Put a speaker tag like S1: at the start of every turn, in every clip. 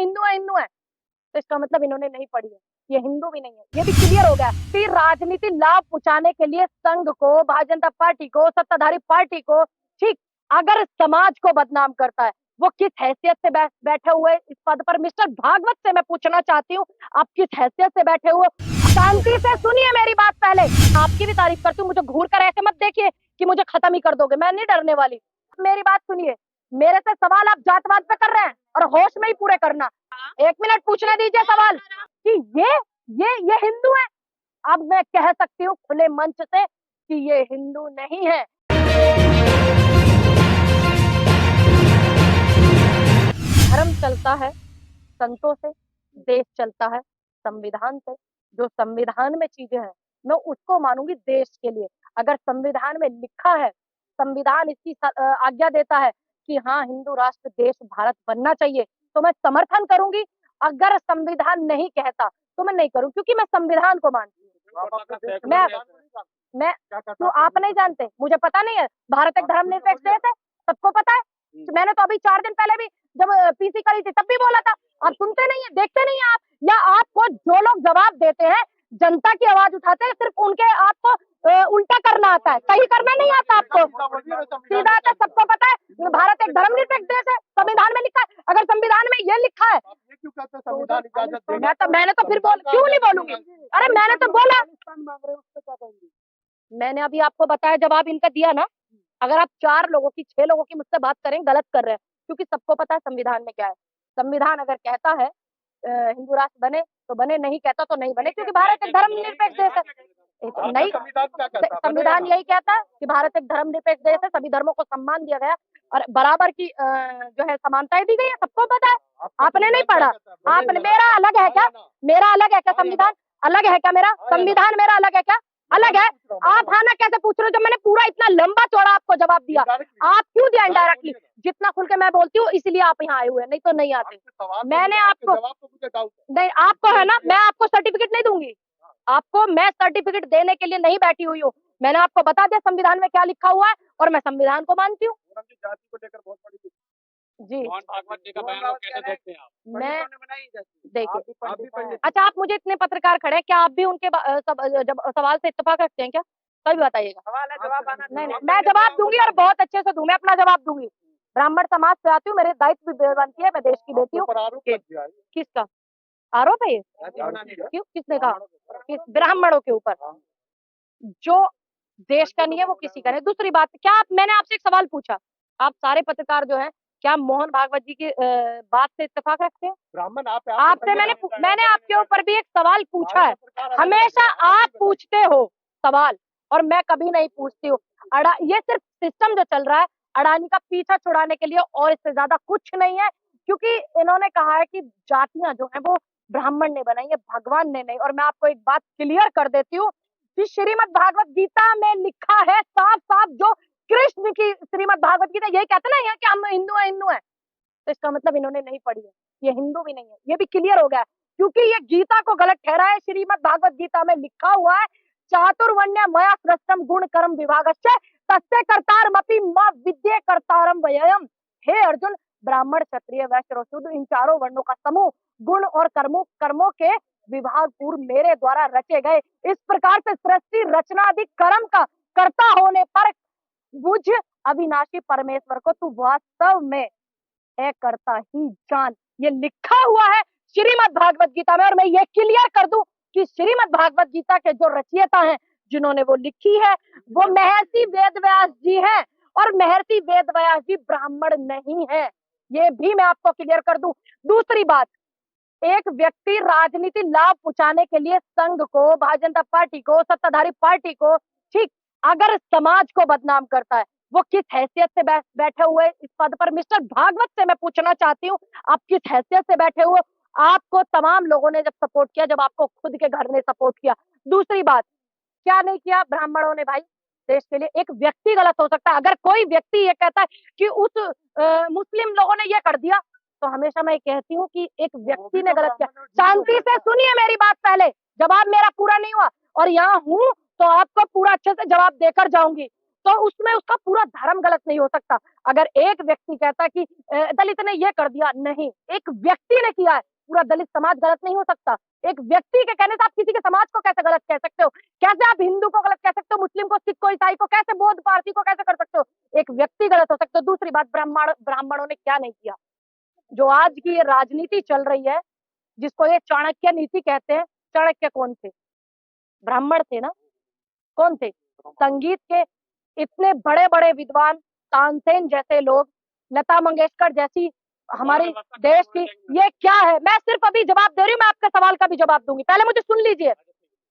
S1: हिंदू है हिंदू है, तो इसका मतलब इन्होंने नहीं पढ़ी है, ये हिंदू भी नहीं है, ये भी क्लियर हो गया। फिर राजनीति लाभ पहुंचाने के लिए संघ को, भारतीय जनता पार्टी को, सत्ताधारी पार्टी को, ठीक, अगर समाज को बदनाम करता है, वो किस हैसियत से बैठे हुए इस पद पर? मिस्टर भागवत से मैं पूछना चाहती हूँ, आप किस हैसियत से बैठे हुए? शांति से सुनिए मेरी बात पहले। आपकी भी तारीफ करती हूँ, मुझे घूर कर ऐसे मत देखिए कि मुझे खत्म ही कर दोगे, मैं नहीं डरने वाली। मेरी बात सुनिए, मेरे से सवाल आप जातवाद पे कर रहे हैं और होश में ही पूरे करना। 1 मिनट पूछने दीजिए सवाल कि ये हिंदू है। अब मैं कह सकती हूँ खुले मंच से कि ये हिंदू नहीं है। धर्म चलता है संतों से, देश चलता है संविधान से। जो संविधान में चीजें हैं मैं उसको मानूंगी देश के लिए। अगर संविधान में लिखा है, संविधान इसकी आज्ञा देता है कि हाँ हिंदू राष्ट्र देश भारत बनना चाहिए, तो मैं समर्थन करूंगी। अगर संविधान नहीं कहता तो मैं नहीं करूँ, क्योंकि मैं संविधान को मानती हूँ। मैं तो आप नहीं जानते, मुझे पता नहीं है। भारत एक धर्मनिरपेक्ष देश है, सबको पता है। मैंने तो अभी 4 दिन पहले भी जब पीसी करी थी तब भी बोला था। आप सुनते नहीं है, देखते नहीं है आप, या आपको जो लोग जवाब देते हैं, जनता की आवाज उठाते हैं, सिर्फ उनके आपको उल्टा करना आता है, सही करना नहीं आता आपको। सीधा आता, सबको पता है भारत एक धर्मनिरपेक्ष देश है, संविधान में लिखा है। अगर संविधान में ये लिखा है, मैंने तो फिर क्यों नहीं बोलूंगी? अरे मैंने तो बोला, मैंने अभी आपको बताया, जवाब इनका दिया ना। अगर आप 4 लोगों की, 6 लोगों की मुझसे बात करें, गलत कर रहे हैं, क्योंकि सबको पता है संविधान में क्या है। संविधान अगर कहता है हिंदू राष्ट्र बने तो बने, नहीं कहता तो नहीं बने, क्योंकि भारत एक धर्मनिरपेक्ष देश है। तो नहीं, संविधान यही कहता है कि भारत एक धर्मनिरपेक्ष देश है, सभी धर्मों को सम्मान दिया गया और बराबर की जो है समानताएं दी गई है, सबको पता है। आपने नहीं पढ़ा, आपने, मेरा अलग है क्या? मेरा अलग है क्या संविधान? अलग है क्या मेरा संविधान? मेरा अलग है क्या? अलग है। आप हाँ ना कैसे पूछ रहे हो जब मैंने पूरा इतना लंबा चौड़ा आपको जवाब दिया? आप क्यों दिया इनडायरेक्टली? जितना खुल के मैं बोलती हूँ इसलिए आप यहाँ आए हुए हैं, नहीं तो नहीं आते। मैंने आपको नहीं, आपको है ना, मैं आपको सर्टिफिकेट नहीं दूंगी। आपको मैं सर्टिफिकेट देने के लिए नहीं बैठी हुई हूँ। मैंने आपको बता दिया संविधान में क्या लिखा हुआ है और मैं संविधान को मानती हूँ। जी,
S2: भागवत जी का बयान को कैसे देखते हैं आप?
S1: मैं देखिए, अच्छा आप मुझे इतने पत्रकार खड़े हैं, क्या आप भी उनके जब सवाल से इत्तेफाक रखते हैं क्या? कभी बताइएगा।
S2: सवाल है, जवाब आना।
S1: नहीं नहीं, मैं जवाब दूंगी और बहुत अच्छे से दूंगी, मैं अपना जवाब दूंगी। ब्राह्मण समाज से आती हूँ, मेरे दायित्व भी बनती है, मैं देश की बेटी हूँ। किसका आरोप है ये? क्यों, किसने कहा? किस ब्राह्मणों के ऊपर? जो देश का नहीं है वो किसी का नहीं। दूसरी बात, क्या आप, मैंने आपसे एक सवाल पूछा, आप सारे पत्रकार जो हैं, क्या मोहन भागवत जी की बात से इत्तेफाक रखते हैं?
S2: ब्राह्मण
S1: आपसे मैंने आपके ऊपर भी एक सवाल पूछा है। हमेशा आप पूछते हो सवाल और मैं कभी नहीं पूछती हूँ। ये सिर्फ सिस्टम जो चल रहा है अडानी का पीछा छुड़ाने के लिए, और इससे ज्यादा कुछ नहीं है। क्योंकि इन्होंने कहा है कि जातियां जो है वो ब्राह्मण ने बनाई है, भगवान ने नहीं। और मैं आपको एक बात क्लियर कर देती हूँ कि श्रीमद् भागवत गीता में लिखा है साफ साफ, जो कृष्ण की श्रीमद् भागवत गीता यही कहते ना यहाँ कि हम हिंदू है हिंदू है, तो इसका मतलब इन्होंने नहीं पढ़ी है, ये हिंदू भी नहीं है, ये भी क्लियर हो गया। क्योंकि ये गीता को गलत ठहरा है। श्रीमद् भागवत गीता में लिखा हुआ है चातुर्वण्य मया सृष्टम गुण कर्म विभागश्च तस्य कर्तारमपि म विद्ये कर्तारम वयम्। हे अर्जुन, ब्राह्मण क्षत्रिय वैश्य और शूद्र, इन चारों वर्णों का समूह गुण और कर्मों के विभाग पूर्व मेरे द्वारा रचे गए। इस प्रकार से सृष्टि रचनादि कर्म का कर्ता होने पर बुझ अविनाशी परमेश्वर को तू वास्तव में है करता ही जान। ये लिखा हुआ है श्रीमद् भागवत गीता में। और मैं ये क्लियर कर दूं कि श्रीमद् भागवत गीता के जो रचयिता हैं, जिन्होंने वो लिखी है, वो महर्षि वेदव्यास जी हैं। और महर्षि वेदव्यास जी ब्राह्मण नहीं है, ये भी मैं आपको क्लियर कर दूं। दूसरी बात, एक व्यक्ति राजनीति लाभ पहुंचाने के लिए संघ को, भारतीय जनता पार्टी को, सत्ताधारी पार्टी को, ठीक, अगर समाज को बदनाम करता है, वो किस हैसियत से बैठे हुए इस पद पर? मिस्टर भागवत से मैं पूछना चाहती हूँ, आप किस हैसियत से बैठे हुए? आपको तमाम लोगों ने जब सपोर्ट किया, जब आपको खुद के घर ने सपोर्ट किया। दूसरी बात, क्या नहीं किया ब्राह्मणों ने भाई देश के लिए? एक व्यक्ति गलत हो सकता है, अगर कोई व्यक्ति ये कहता है कि उस मुस्लिम लोगों ने ये कर दिया, तो हमेशा मैं कहती हूँ कि एक व्यक्ति ने गलत किया। शांति से सुनिए मेरी बात पहले, जवाब मेरा पूरा नहीं हुआ और यहाँ हूँ तो आपको पूरा अच्छे से जवाब देकर जाऊंगी। तो उसमें उसका पूरा धर्म गलत नहीं हो सकता। अगर एक व्यक्ति कहता कि दलित ने ये कर दिया, नहीं, एक व्यक्ति ने किया है, पूरा दलित समाज गलत नहीं हो सकता। एक व्यक्ति के कहने से आप किसी के समाज को कैसे गलत कह सकते हो? कैसे आप हिंदू को गलत कह सकते हो, मुस्लिम को, सिख को, ईसाई को, कैसे बौद्ध पारसी को कैसे कर सकते हो? एक व्यक्ति गलत हो सकते हो। दूसरी बात, ब्राह्मणों ने क्या नहीं किया? जो आज की ये राजनीति चल रही है, जिसको ये चाणक्य नीति कहते हैं, चाणक्य कौन थे? ब्राह्मण थे ना? कौन थे? संगीत के इतने बड़े बड़े विद्वान, तानसेन जैसे लोग, लता मंगेशकर जैसी हमारी देश की, ये क्या है? मैं सिर्फ अभी जवाब दे रही हूँ, मैं आपके सवाल का भी जवाब दूंगी, पहले मुझे सुन लीजिए।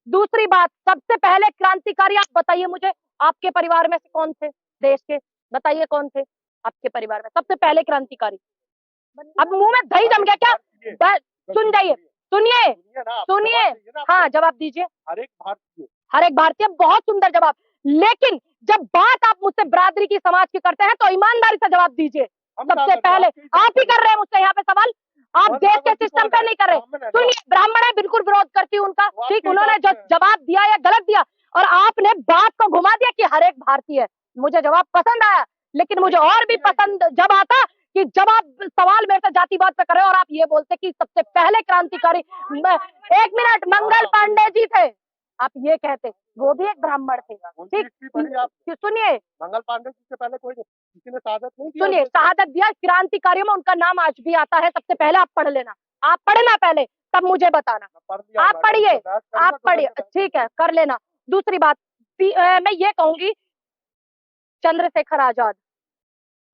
S1: दूसरी बात, सबसे पहले क्रांतिकारी आप बताइए मुझे, आपके परिवार में से कौन थे देश के? बताइए कौन थे आपके परिवार में सबसे पहले क्रांतिकारी? अब मुंह में दही जम गया क्या? सुन जाइए, सुनिए सुनिए, हाँ जवाब दीजिए। हर एक भारतीय, बहुत सुंदर जवाब। लेकिन जब बात आप मुझसे बिरादरी की, समाज की करते हैं, तो ईमानदारी से जवाब दीजिए। सबसे पहले आप ही कर रहे हैं मुझसे यहाँ पे सवाल, आप देश के सिस्टम पे नहीं कर रहे। सुनिए, ब्राह्मण है, बिल्कुल विरोध करती हूँ उनका, ठीक, उन्होंने जो जवाब दिया या गलत दिया, और आपने बात को घुमा दिया कि हर एक भारतीय। मुझे जवाब पसंद आया, लेकिन मुझे और भी पसंद जब आता कि जब आप सवाल मेरे से जातिवाद पे कर रहे हो और आप ये बोलते कि सबसे पहले क्रांतिकारी, एक मिनट, मंगल पांडे जी थे, आप ये कहते, वो भी एक ब्राह्मण थे, ठीक? सुनिए,
S3: मंगल पांडे जी से पहले कोई किसी ने शहादत नहीं दिया।
S1: सुनिए, शहादत दिया क्रांतिकारियों में, उनका नाम आज भी आता है। सबसे पहले आप पढ़ लेना, आप पढ़ना पहले, तब मुझे बताना। आप पढ़िए, आप पढ़िए, ठीक है, कर लेना। दूसरी बात, मैं ये कहूंगी, चंद्रशेखर आजाद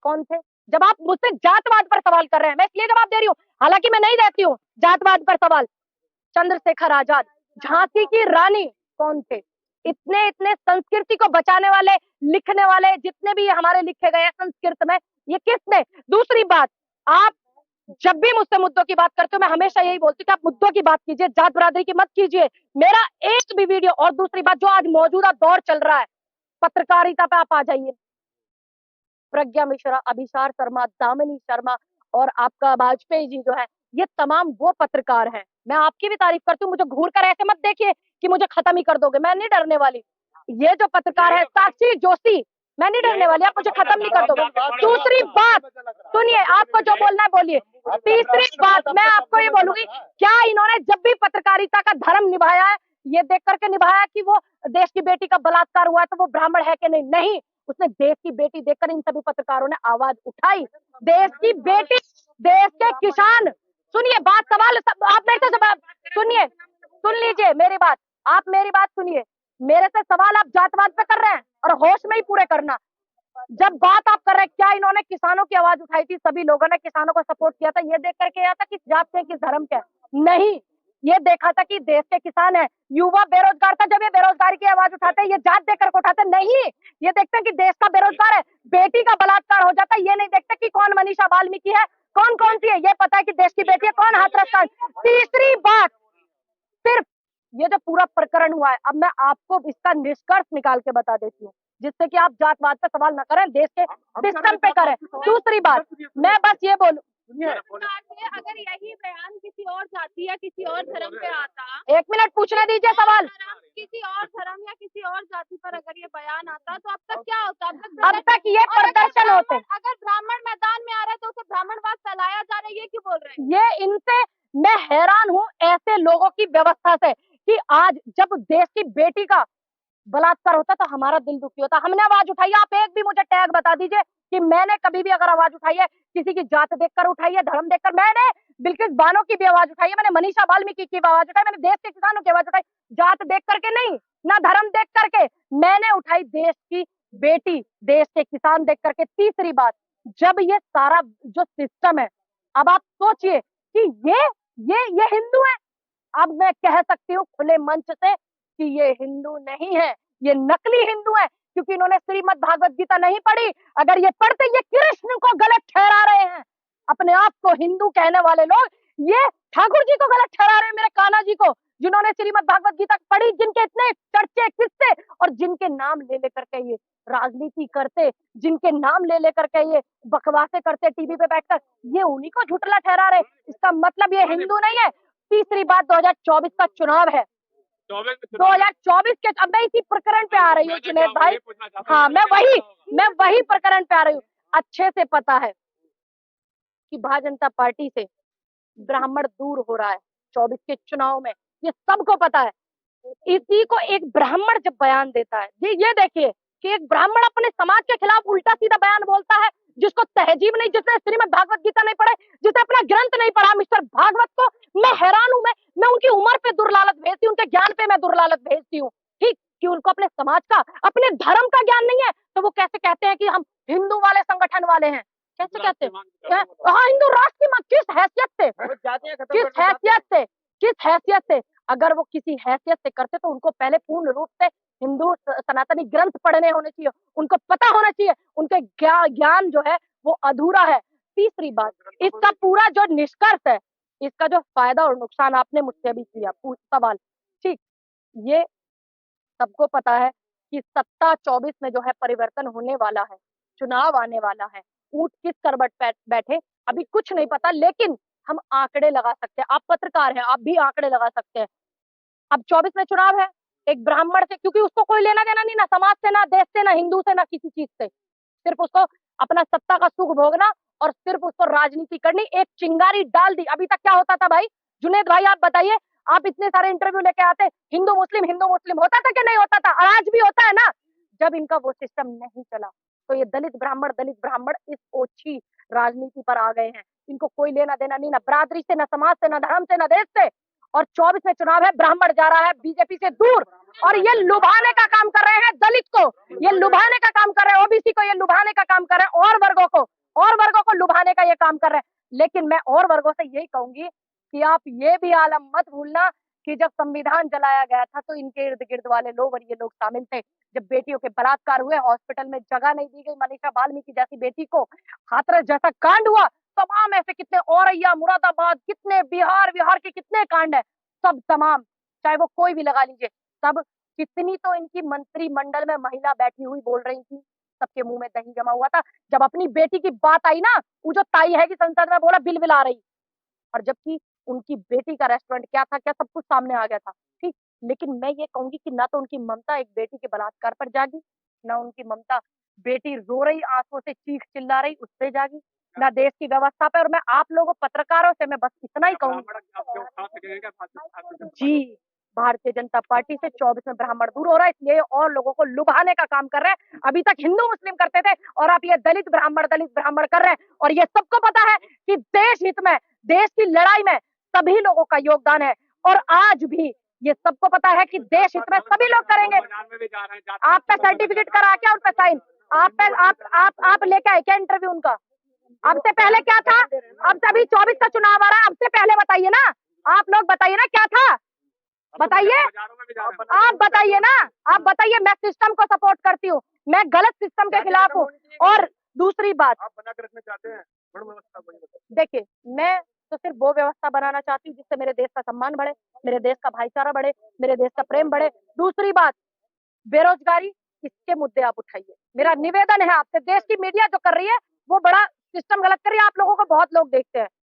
S1: कौन थे? जब आप मुझसे जातवाद पर सवाल कर रहे हैं, मैं इसलिए जवाब दे रही हूँ, हालांकि मैं नहीं देती हूँ जातवाद पर सवाल। चंद्रशेखर आजाद। झांसी की रानी कौन थे? इतने इतने संस्कृति को बचाने वाले, लिखने वाले, जितने भी हमारे लिखे गए संस्कृत में, ये किसने? दूसरी बात, आप जब भी मुझसे मुद्दों की बात करते हो, मैं हमेशा यही बोलती हूँ कि आप मुद्दों की बात कीजिए, जात बरादरी की मत कीजिए। मेरा एक भी वीडियो, और दूसरी बात, जो आज मौजूदा दौर चल रहा है, पत्रकारिता पे आप आ जाइए। प्रज्ञा मिश्रा, अभिसार शर्मा, दामिनी शर्मा और आपका वाजपेयी जी जो है, ये तमाम वो पत्रकार हैं। मैं आपकी भी तारीफ करती हूँ, मुझे घूर कर ऐसे मत देखिए कि मुझे खत्म ही कर दोगे, मैं नहीं डरने वाली। ये जो पत्रकार है, साक्षी जोशी, मैं नहीं डरने वाली, आप मुझे खत्म नहीं कर दोगे। दूसरी बात सुनिए, आपको जो बोलना है बोलिए। तीसरी बात, मैं आपको ये बोलूंगी, क्या इन्होंने जब भी पत्रकारिता का धर्म निभाया है, ये देख करके निभाया कि वो देश की बेटी का बलात्कार हुआ है तो वो ब्राह्मण है कि नहीं? नहीं, उसने देश की बेटी देखकर इन सभी पत्रकारों ने आवाज उठाई। देश की बेटी, देश के किसान, सुनिए बात, सवाल आप मेरे से जवाब सुनिए, सुन लीजिए मेरी बात, आप मेरी बात सुनिए। मेरे से सवाल आप जातवाद पे कर रहे हैं, और होश में ही पूरे करना। जब बात आप कर रहे हैं, क्या इन्होंने किसानों की आवाज उठाई थी? सभी लोगों ने किसानों को सपोर्ट किया था, ये देख करके आया था किस जात के, किस धर्म के? नहीं, ये देखा था कि देश के किसान है। युवा बेरोजगार था, जब ये बेरोजगारी की आवाज उठाते हैं, ये जात देख कर उठाते नहीं, ये देखते हैं कि देश का बेरोजगार है, बेटी का बलात्कार हो जाता है, ये नहीं देखते कि कौन मनीषा वाल्मीकि है, कौन कौन सी है, ये पता है कि देश की बेटी है, कौन हाथरस खान। तीसरी बात, सिर्फ ये जो पूरा प्रकरण हुआ है, अब मैं आपको इसका निष्कर्ष निकाल के बता देती हूँ, जिससे कि आप जातवाद पे सवाल न करें, देश के सिस्टम पे करें। दूसरी बात, मैं बस ये बोलूं,
S4: अगर यही बयान किसी और जाति या किसी और धर्म पे आता,
S1: 1 मिनट पूछने दीजिए सवाल,
S4: किसी और धर्म या किसी और जाति पर अगर ये बयान आता, तो अब तक क्या होता?
S1: अब तक ये प्रदर्शन होते।
S4: अगर ब्राह्मण मैदान में आ रहा है तो उसे ब्राह्मणवाद फैलाया जा रहा है, ये क्यों बोल रहे हैं?
S1: ये इनसे मैं हैरान हूँ, ऐसे लोगों की व्यवस्था से, कि आज जब देश की बेटी का बलात्कार होता तो हमारा दिल दुखी होता। हमने आवाज उठाई, आप एक भी मुझे टैग बता दीजिए कि मैंने कभी भी अगर आवाज उठाई है, किसी की जात देखकर उठाई है, धर्म देखकर। मैंने बिल्किस बानो की भी आवाज उठाई है, मैंने मनीषा वाल्मीकि की आवाज उठाई, मैंने देश के किसानों की आवाज उठाई, जात देख करके नहीं, ना धर्म देख करके, मैंने उठाई देश की बेटी, देश के किसान देख करके। तीसरी बात, जब ये सारा जो सिस्टम है, अब आप सोचिए कि ये हिंदू है। अब मैं कह सकती हूँ खुले मंच से कि ये हिंदू नहीं है, ये नकली हिंदू है, क्योंकि इन्होंने श्रीमद् भागवत गीता नहीं पढ़ी। अगर ये पढ़ते, ये कृष्ण को गलत ठहरा रहे हैं। अपने आप को हिंदू कहने वाले लोग ये ठाकुर जी को गलत ठहरा रहे हैं, मेरे कान्हा जी को, जिन्होंने श्रीमद् भागवत गीता पढ़ी, जिनके इतने चर्चे किस्से, और जिनके नाम ले लेकर के ये राजनीति करते, जिनके नाम ले लेकर के ये बकवासे करते टीवी पे बैठकर, ये उन्हीं को झुटला ठहरा रहे। इसका मतलब ये हिंदू नहीं है। तीसरी बात, 2024 का चुनाव है, 2024 के, अब मैं इसी प्रकरण पे आ रही हूँ जुनेद भाई। हाँ, मैं वही प्रकरण पे आ रही हूँ। अच्छे से पता है कि भारतीय जनता पार्टी से ब्राह्मण दूर हो रहा है 24 के चुनाव में, ये सबको पता है। इसी को एक ब्राह्मण जब बयान देता है, ये देखिए कि एक ब्राह्मण अपने समाज के खिलाफ उल्टा सीधा बयान बोलता है, जिसको तहजीब नहीं, जिसने श्रीमद् भागवत गीता नहीं पढ़े, जिसने अपना ग्रंथ नहीं पढ़ा, मिस्टर भागवत को मैं हैरान हूं। मैं उनकी उम्र पे दुर्लालत भेजती हूँ, उनके ज्ञान पे मैं दुर्लालत भेजती हूँ, ठीक, कि उनको अपने समाज का, अपने धर्म का ज्ञान नहीं है, तो वो कैसे कहते हैं कि हम हिंदू वाले संगठन वाले हैं, कैसे कहते हैं? हाँ, हिंदू राष्ट्र की मां, किस हैसियत से, किस हैसियत से? अगर वो किसी हैसियत से करते तो उनको पहले पूर्ण रूप से हिंदू सनातनी ग्रंथ पढ़ने होने चाहिए, उनको पता होना चाहिए, उनके ज्ञान जो है वो अधूरा है। तीसरी बात, इसका पूरा जो निष्कर्ष है, इसका जो फायदा और नुकसान आपने मुझसे अभी किया सवाल, ठीक, ये सबको पता है कि सत्ता 24 में जो है परिवर्तन होने वाला है, चुनाव आने वाला है। ऊंट किस करवट पे बैठे अभी कुछ नहीं पता, लेकिन हम आंकड़े लगा सकते हैं। आप पत्रकार हैं, आप भी आंकड़े लगा सकते हैं। अब 24 में चुनाव है, एक ब्राह्मण से, क्योंकि उसको कोई लेना देना नहीं, ना समाज से, ना देश से, ना हिंदू से, ना किसी चीज से, सिर्फ उसको अपना सत्ता का सुख भोगना और सिर्फ उसको राजनीति करनी। एक चिंगारी डाल दी। अभी तक क्या होता था भाई? जुनेद भाई आप बताइए, आप इतने सारे इंटरव्यू लेके आते, हिंदू मुस्लिम होता था कि नहीं होता था? और आज भी होता है ना। जब इनका वो सिस्टम नहीं चला तो ये दलित ब्राह्मण इस ओछी राजनीति पर आ गए हैं। इनको कोई लेना देना नहीं, ना बरादरी से, ना समाज से, ना धर्म से, ना देश से। और 24 में चुनाव है, ब्राह्मण जा रहा है बीजेपी से दूर, और ये लुभाने का काम कर रहे हैं दलित को, ये लुभाने का काम कर रहे हैं ओबीसी को, ये लुभाने का काम कर रहे हैं और वर्गों को लुभाने का ये काम कर रहे हैं। लेकिन मैं और वर्गों से यही कहूंगी कि आप ये भी आलम मत भूलना कि जब संविधान जलाया गया था तो इनके इर्द गिर्द वाले लोग और ये लोग शामिल थे। जब बेटियों के बलात्कार हुए, हॉस्पिटल में जगह नहीं दी गई मनीषा वाल्मीकि जैसी बेटी को, हाथरस जैसा कांड हुआ, तमाम ऐसे कितने, औरैया, मुरादाबाद, कितने बिहार के कितने कांड है, सब तमाम, चाहे वो कोई भी लगा लीजिए, सब। कितनी तो इनकी मंत्रिमंडल में महिला बैठी हुई बोल रही थी, सबके मुंह में दही जमा हुआ था। जब अपनी बेटी की बात आई ना, वो जो ताई है कि संसद में बोला बिल आ रही, और जबकि उनकी बेटी का रेस्टोरेंट क्या था, क्या सब कुछ सामने आ गया था, ठीक। लेकिन मैं ये कहूंगी कि ना तो उनकी ममता एक बेटी के बलात्कार पर जागी, ना उनकी ममता बेटी रो रही आंसुओं से चीख चिल्ला रही उस पर जागी, ना देश की व्यवस्था पे। और मैं आप लोगों पत्रकारों से मैं बस इतना ही कहूंगी जी, भारतीय जनता पार्टी से 24 में ब्राह्मण दूर हो रहा है, इसलिए और लोगों को लुभाने का काम कर रहे हैं। अभी तक हिंदू मुस्लिम करते थे और आप ये दलित ब्राह्मण कर रहे हैं। और ये सबको पता है कि देश हित में, देश की लड़ाई में सभी लोगों का योगदान है, और आज भी ये सबको पता है कि देश हित में सभी लोग करेंगे। आप पे सर्टिफिकेट करा क्या, उन पे साइन आप लेके आए क्या इंटरव्यू उनका? अब से पहले क्या था? अब से अभी 24 का चुनाव आ रहा है, अब से पहले बताइए ना, आप लोग बताइए ना क्या था, बताइए, आप बताइए ना, आप बताइए। मैं सिस्टम को सपोर्ट करती हूँ, मैं गलत सिस्टम के खिलाफ हूँ। और दूसरी बात,
S3: आप बना के रखना चाहते हैं व्यवस्था,
S1: देखिए मैं तो सिर्फ वो व्यवस्था बनाना चाहती हूँ जिससे मेरे देश का सम्मान बढ़े, मेरे देश का भाईचारा बढ़े, मेरे देश का प्रेम बढ़े। दूसरी बात, बेरोजगारी, इसके मुद्दे आप उठाइए। मेरा निवेदन है आपसे, देश की मीडिया जो कर रही है वो बड़ा सिस्टम गलत कर रही है, आप लोगों को बहुत लोग देखते हैं,